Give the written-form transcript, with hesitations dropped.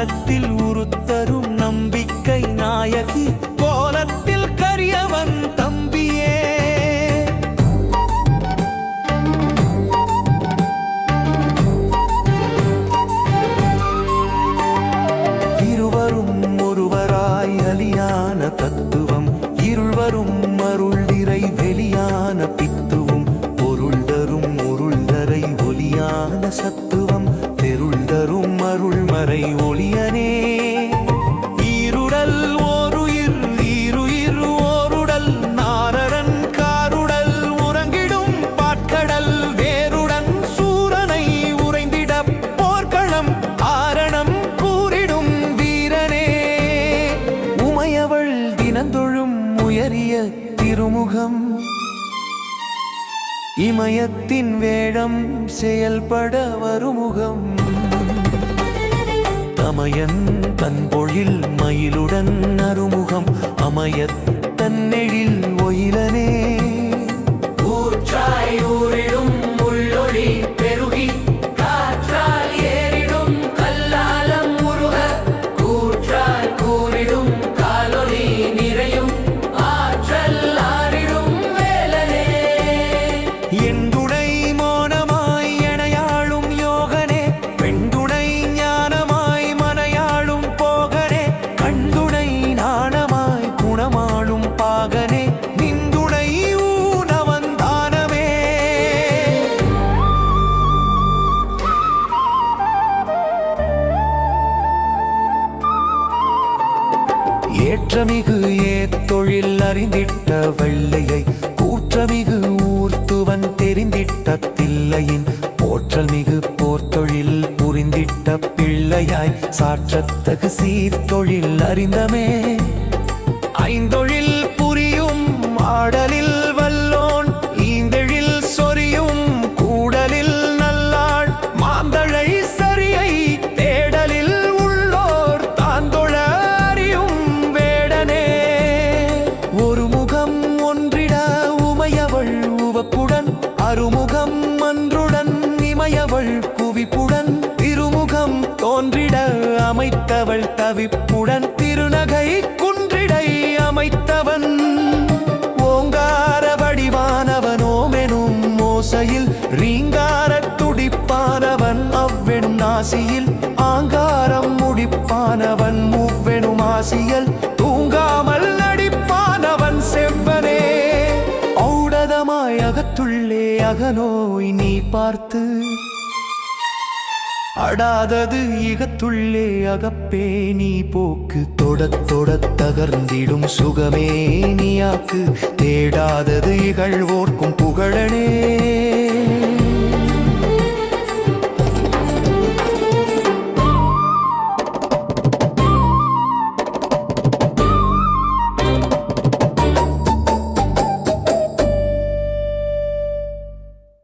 ஞானத்தில் உருத்தரும் நம்பிக்கை நாயகி கோலத்தில் கரியவன் தம்பியே. இருவரும் ஒருவராய் அலியான தத்துவம் இருள்வரும் அருள் நிறை வெளியான பித்துவும் பொருள் தரும் உருள் தரை ஒளியான சத்துவம் தெருள் தரும் அருள்மறை ஒளியனே. ஈருடல் ஓருயிர் ஈருயிர் ஓருடல் நாரரன் காருடல் உறங்கிடும் பாட்கடல் வேருடன் சூரனை உறைந்திட போர்க்களம் ஆரணம் கூறிடும் வீரனே. உமையவள் தினந்தொழும் உயரிய திருமுகம் இமயத்தின் வேடம் செயல்பட வருமுகம். தமயன் தன்பொழில் மயிலுடன் அருமுகம் அமையத் தன்னெழில் ஒயிலனே. ஊற்றாய் ஊரிடும் முள்ளொளி பெருகி காற்றால் ஏறிடும் கல்லாலம் உருக கூற்றால் கூறிடும் காலொலி நிறையும் ஆற்றல் ஆறிடும் வேலனே. எண்டுணை மோனமாய் எனையாளும் யோகனே பெண்டுணை ஞானமாய் மனையாளும் போகனே கண்டுணை நாணமாய் குணமாளும் பாகனே நிந்துணை ஊனவந்தானமே. ஏற்றமிகு ஏத்தொழில் அறிந்திட்ட வெள்ளையை கூற்றமிகு ஊர்த்துவன் தெரிந்திட்ட தில்லையின் போற்றல் மிகு போர்த்தொழில் புரிந்திட்ட பிள்ளையாய் சாற்றத்தகு சீர்தொழில் அறிந்தமே. ஐந்தொழில் புரியும் ஆடலில் வல்லோன் ஈந்தெழில் சொரியும் கூடலில் நல்லாள் மாந்தழை சரியை தேடலில் உள்ளோர் தாந்தொழ அறியும் வேடனே. ஒரு முகம் ஒன்றிட உமையவள் உவப்புடன் அருமுகம் அன்றுடன் இமையவள் குவிப்புடன் திருமுகம் தோன்றிட அமைத்தவள் தவிப்புடன் திருநகை குன்றிடை அமைத்தவன். ஓங்கார வடிவானவன் ஓமெனும் ஓசையில் ரீங்கார துடிப்பானவன் அவ்வெனும் நாசியில் ஆங்காரம் முடிப்பானவன் மூவெனும் ஆசியல் தூங்காமல் நடிப்பானவன் செவ்வனே. ஔடதமாய் அகத்துள்ளே அகநோய் நீ பார்த்து அடாதது இகத்துள்ளே அகப்பே நீ போக்கு தொடத் தொடத் தகர்ந்திடும் சுகமே நீயாக்கு தேடாதது இகழ்வோர்க்கும் புகழனே.